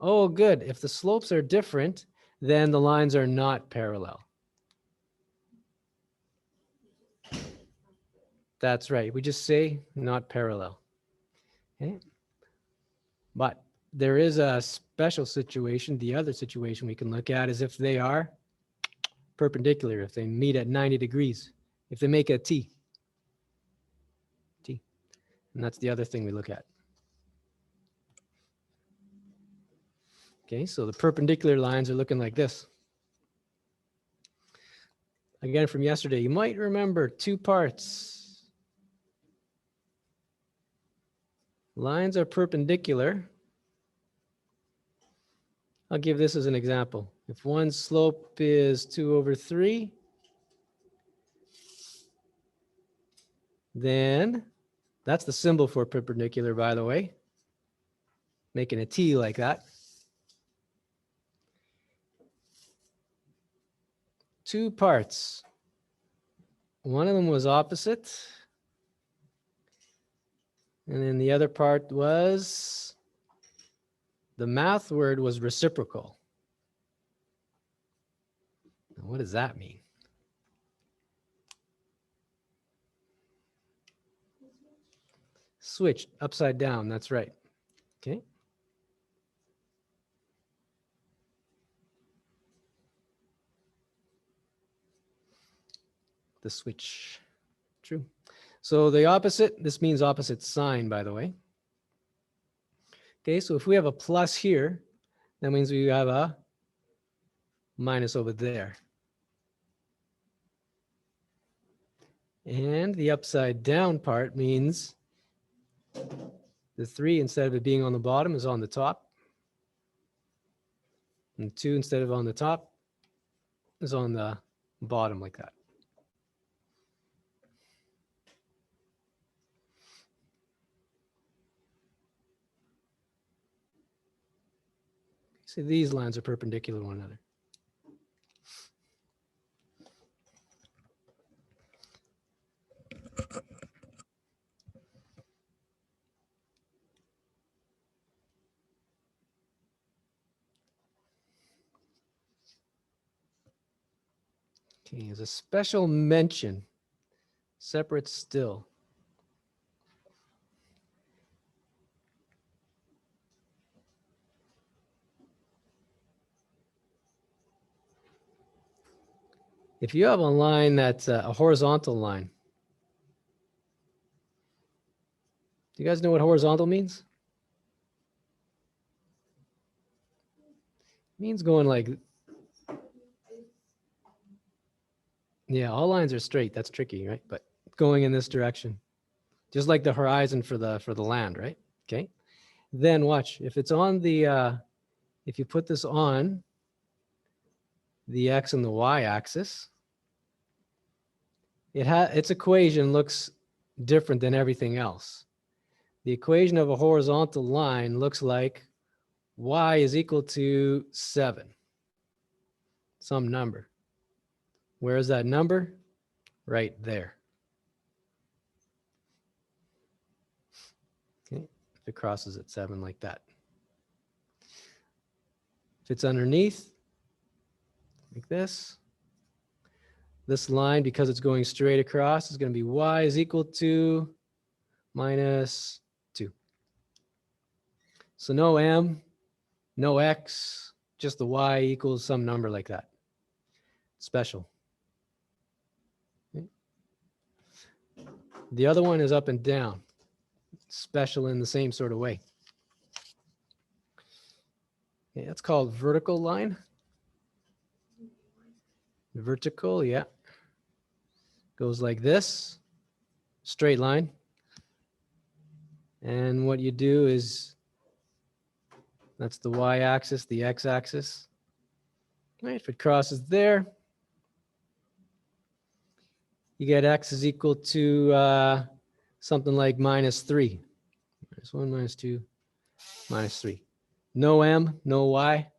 Oh, good. If the slopes are different, then the lines are not parallel. That's right. We just say not parallel. Okay. But there is a special situation. The other situation we can look at is if they are perpendicular, if they meet at 90 degrees, if they make a T. T. And that's the other thing we look at. Okay, so the perpendicular lines are looking like this. Again, from yesterday, you might remember 2 parts. Lines are perpendicular. I'll give this as an example. If one slope is 2 over 3, then that's the symbol for perpendicular, by the way. Making a T like that. 2 parts. One of them was opposite. And then the other part was, the math word was reciprocal. Now, what does that mean? Switched upside down, that's right. Okay. The switch. True. So the opposite, this means opposite sign, by the way. Okay, so if we have a plus here, that means we have a minus over there. And the upside down part means the 3, instead of it being on the bottom, is on the top. And 2, instead of on the top, is on the bottom like that. See, these lines are perpendicular to one another. Okay, as a special mention, separate still. If you have a line that's a horizontal line, do you guys know what horizontal means? It means going like, yeah, all lines are straight. That's tricky, right? But going in this direction, just like the horizon for the land, right? Okay. Then watch, if it's on the, if you put this on the X and the Y axis, its equation looks different than everything else. the equation of a horizontal line looks like y is equal to 7, some number. Where is that number? Right there. Okay, if it crosses at 7 like that. If it's underneath, like this line, because it's going straight across, is going to be y is equal to minus 2. So no m, no x, just the y equals some number like that. Special. Okay. The other one is up and down. Special in the same sort of way. Okay, that's called vertical line. Vertical, yeah. Goes like this, straight line. And what you do is, that's the y-axis, the x-axis. Right, if it crosses there, you get x is equal to something like -3. -1, -2, -3. No m, no y,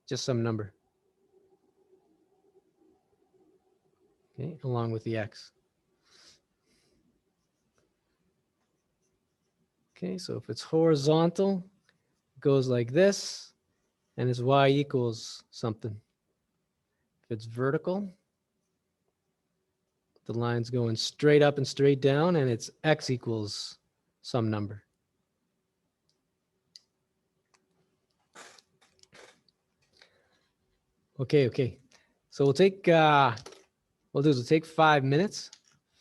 just some number. Okay, along with the x. Okay, so if it's horizontal, it goes like this, and it's y equals something. If it's vertical, the line's going straight up and straight down, and it's x equals some number. Okay. So we'll take, we'll take 5 minutes.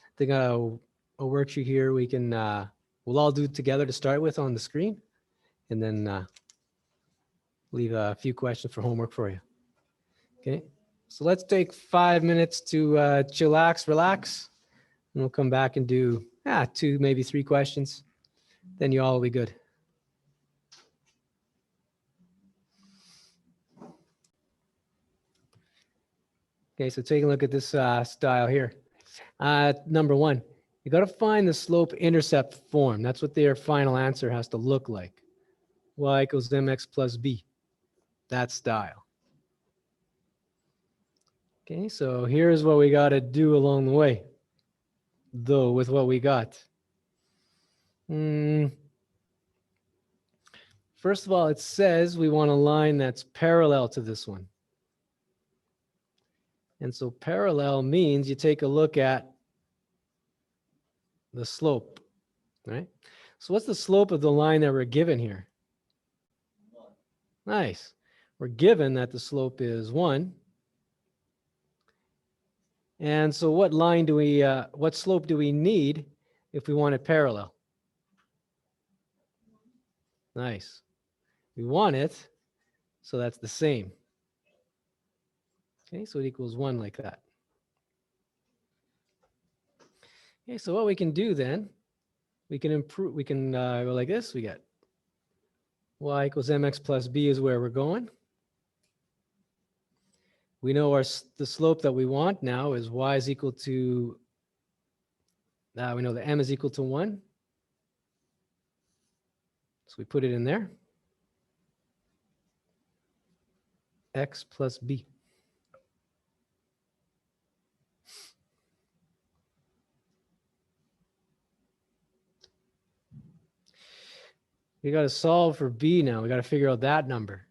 I think a worksheet here we can, we'll all do together to start with on the screen, and then leave a few questions for homework for you. Okay, so let's take 5 minutes to chillax, relax, and we'll come back and do 2, maybe 3 questions. Then you all will be good. Okay, so take a look at this style here. Number 1, you got to find the slope-intercept form. That's what their final answer has to look like. Y equals mx plus b. That style. Okay, so here's what we got to do along the way, though, with what we got. First of all, it says we want a line that's parallel to this one. And so parallel means you take a look at the slope, right? So what's the slope of the line that we're given here? 1. Nice. We're given that the slope is 1. And so what line do we, what slope do we need if we want it parallel? Nice. We want it, so that's the same. Okay, so it equals 1 like that. Okay, so what we can do then, we can improve, we can go like this. We get y equals mx plus b is where we're going. We know the slope that we want now is y is equal to, we know that m is equal to 1. So we put it in there. X plus b. We got to solve for b now. We got to figure out that number.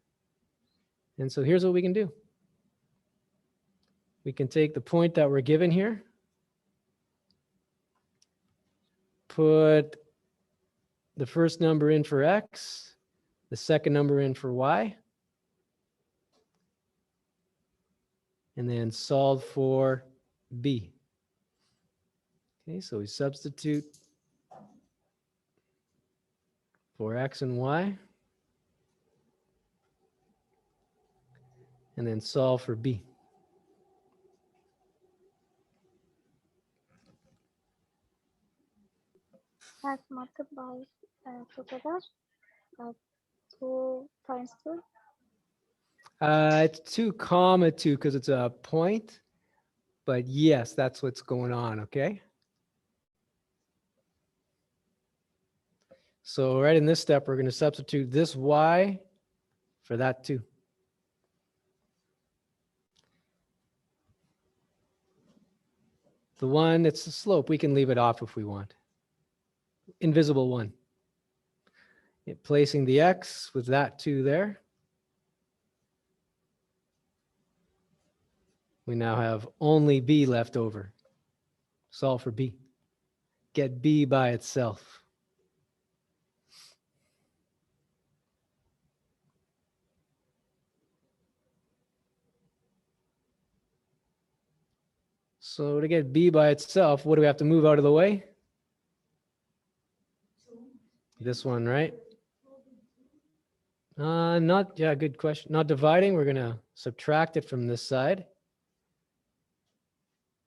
And so here's what we can do. We can take the point that we're given here, put the first number in for x, the second number in for y, and then solve for b. Okay, so we substitute for x and y, and then solve for b. Let's multiply together. 2 times 2. It's 2 comma 2 because it's a point, but yes, that's what's going on, okay? So right in this step, we're going to substitute this y for that 2. The 1, it's the slope. We can leave it off if we want. Invisible 1. Placing the x with that 2 there. We now have only b left over. Solve for b. Get b by itself. So to get b by itself, what do we have to move out of the way? This one, right? Yeah, good question. Not dividing, we're gonna subtract it from this side.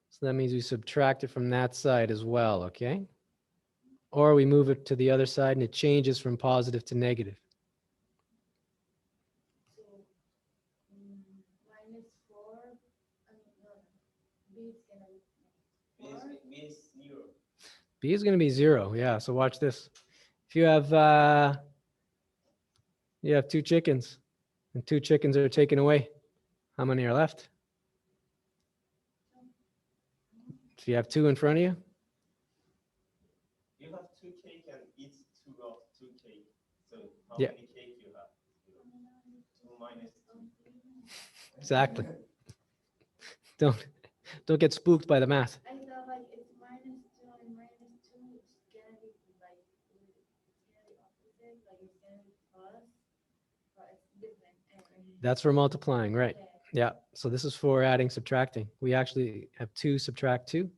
So that means we subtract it from that side as well, okay? Or we move it to the other side and it changes from positive to negative. B is gonna be 0, yeah, so watch this. If you have 2 chickens and 2 chickens are taken away, how many are left? If you have 2 in front of you, You have 2 cake and eat 2 of 2 cake. So how Yeah. many cake you have? 2 minus 2. exactly. Don't get spooked by the math. I thought like it's -2 and -2, it's gonna be like it's gonna be opposite, like it's gonna be plus, but it's different. That's for multiplying, right? Yeah. Yeah, so this is for adding, subtracting. We actually have 2 subtract 2,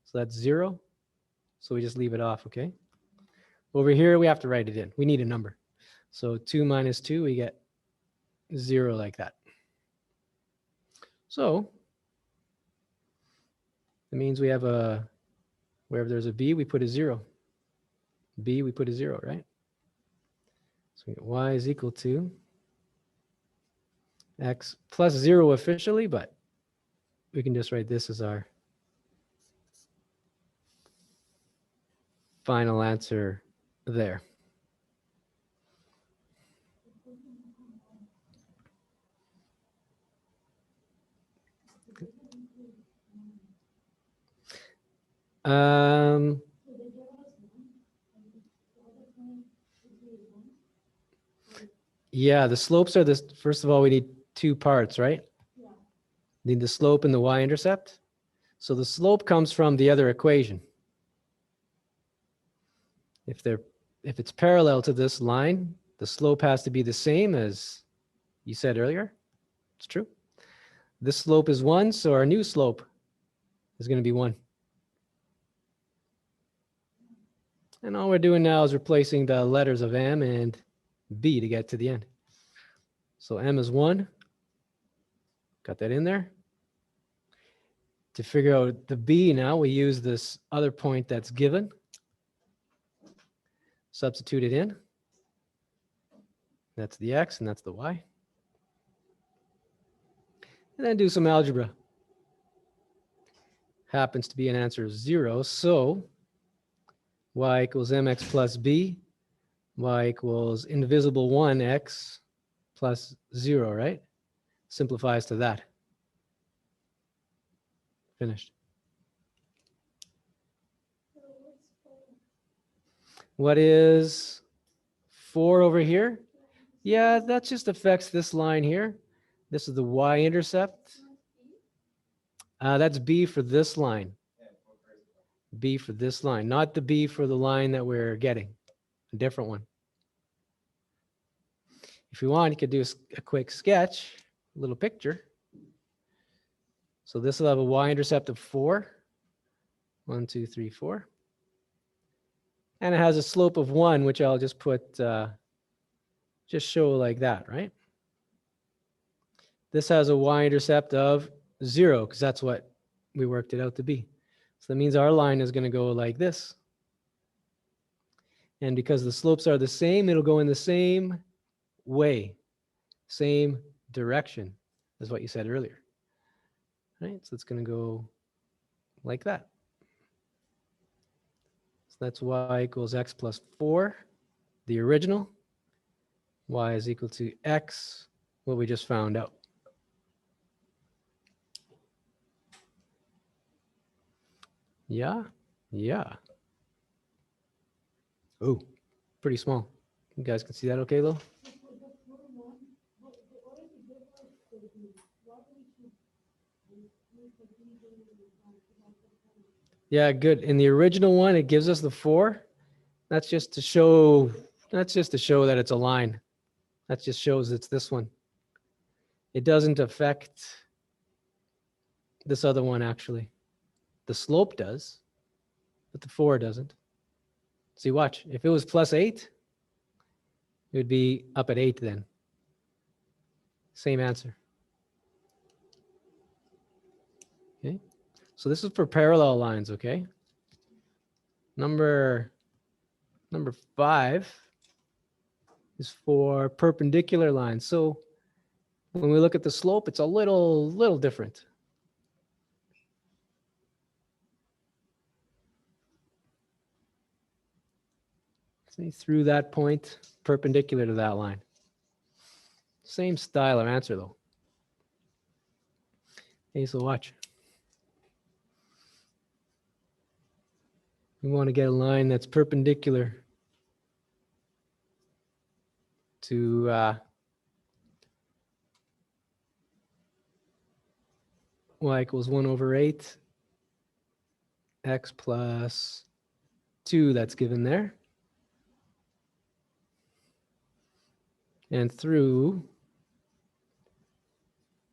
so that's 0. So we just leave it off, okay? Over here, we have to write it in. We need a number. So 2 minus 2, we get 0 like that. So it means we have wherever there's a b, we put a 0. B, we put a 0, right? So we get y is equal to x plus 0 officially, but we can just write this as our final answer there. Yeah, the slopes are this. First of all, we need 2 parts, right? Need the slope and the y-intercept. So the slope comes from the other equation. If it's parallel to this line, the slope has to be the same as you said earlier. It's true. This slope is 1, so our new slope is going to be 1. And all we're doing now is replacing the letters of m and b to get to the end. So m is 1. Got that in there. To figure out the b now, we use this other point that's given. Substitute it in. That's the x and that's the y. And then do some algebra. Happens to be an answer of 0, so y equals mx plus b. Y equals invisible 1x plus 0, right? Simplifies to that. Finished. What is 4 over here? Yeah, that just affects this line here. This is the y-intercept. That's b for this line. B for this line, not the b for the line that we're getting. A different one. If you want, you could do a quick sketch, a little picture. So this will have a y-intercept of 4. 1, 2, 3, 4. And it has a slope of 1, which I'll just put, just show like that, right? This has a y-intercept of 0, because that's what we worked it out to be. So that means our line is going to go like this. And because the slopes are the same, it'll go in the same way, same direction as what you said earlier. Right? So it's going to go like that. So that's y equals x plus 4. the original. Y is equal to X, what we just found out. Yeah, yeah. Oh, pretty small. You guys can see that okay, though? Yeah, good. In the original one, it gives us the 4. That's just to show that it's a line. That just shows it's this one. It doesn't affect this other one, actually. The slope does, but the 4 doesn't. See, watch. If it was plus 8, it would be up at 8 then. Same answer. Okay. So this is for parallel lines, okay? Number 5 is for perpendicular lines. So when we look at the slope, it's a little different. See, through that point, perpendicular to that line. Same style of answer, though. Okay, so watch. We want to get a line that's perpendicular to y equals 1 over 8, x plus 2 that's given there. And through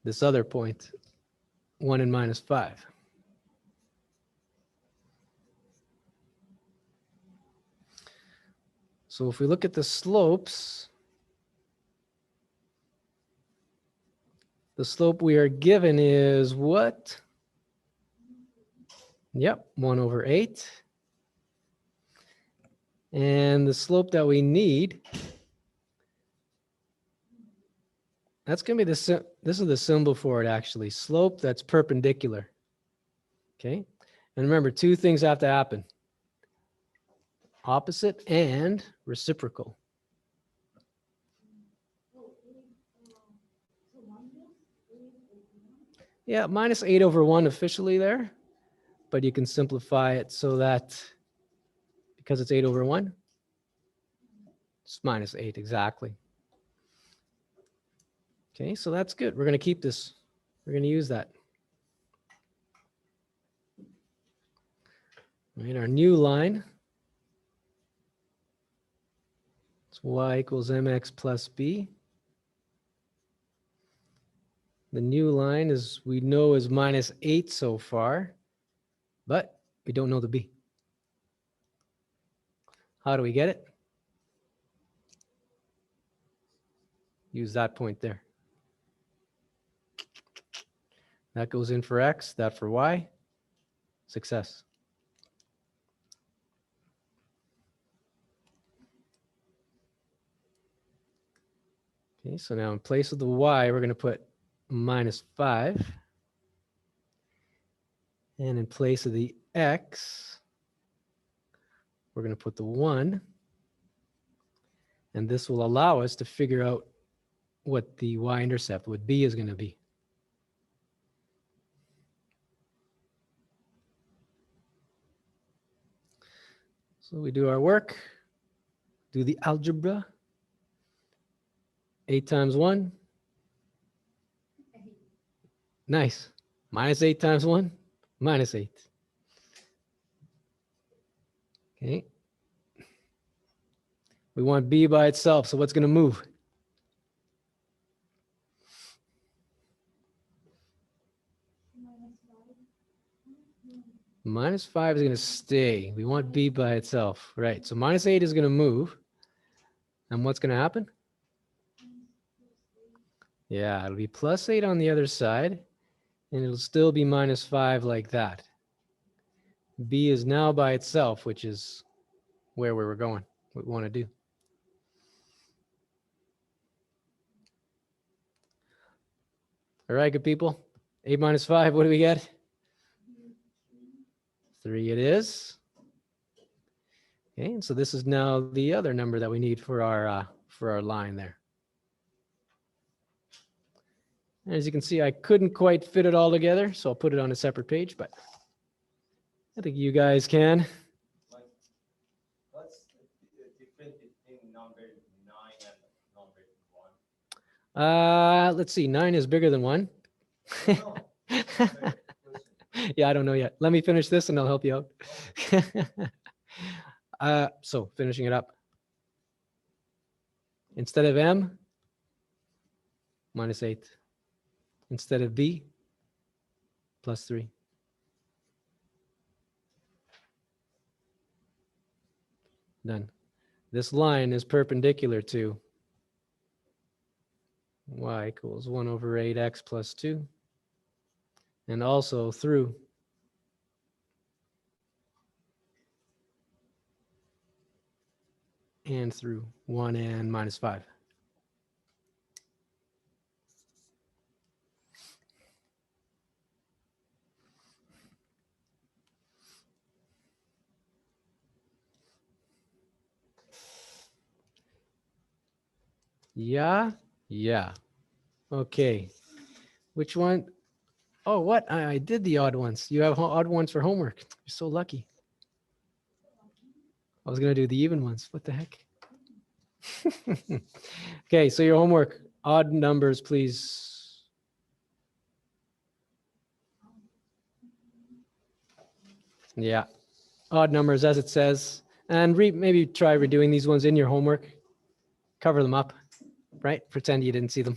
this other point, 1 and minus 5. So if we look at the slopes, the slope we are given is what? Yep, 1 over 8. And the slope that we need, that's going to be this is the symbol for it, actually. Slope that's perpendicular. Okay? And remember, 2 things have to happen. Opposite and reciprocal. Yeah, minus 8 over 1 officially there, but you can simplify it so that because it's 8 over 1, it's minus 8 exactly. Okay, so that's good. We're going to keep this. We're going to use that. Right, our new line. It's y equals mx plus b. The new line is we know is minus 8 so far, but we don't know the b. How do we get it? Use that point there. That goes in for x, that for y. Success. Okay, so now in place of the y, we're going to put minus 5. And in place of the x, we're going to put the 1. And this will allow us to figure out what the y-intercept, what b is going to be. So we do our work, do the algebra. 8 times 1. Nice. Minus 8 times 1, minus 8. Okay. We want b by itself, so what's going to move? Minus 5 is going to stay. We want b by itself. Right, so minus 8 is going to move. And what's going to happen? Yeah, it'll be plus 8 on the other side, and it'll still be minus 5 like that. B is now by itself, which is where we were going, what we want to do. All right, good people. 8 minus 5, what do we get? 3 it is. Okay, and so this is now the other number that we need for our line there. As you can see, I couldn't quite fit it all together, so I'll put it on a separate page, but I think you guys can. Like, what's the difference between number 9 and number 1? Let's see, 9 is bigger than 1. No, question. Yeah, I don't know yet. Let me finish this and I'll help you out. So finishing it up. Instead of M, -8. Instead of B, +3. Done. This line is perpendicular to y equals 1/8x + 2, and also through and through 1 and -5. Yeah, yeah. Okay. Which one? Oh, what? I did the odd ones. You have odd ones for homework. You're so lucky. I was going to do the even ones. What the heck? Okay, so your homework, odd numbers, please. Yeah, odd numbers as it says. And maybe try redoing these ones in your homework. Cover them up, right? Pretend you didn't see them.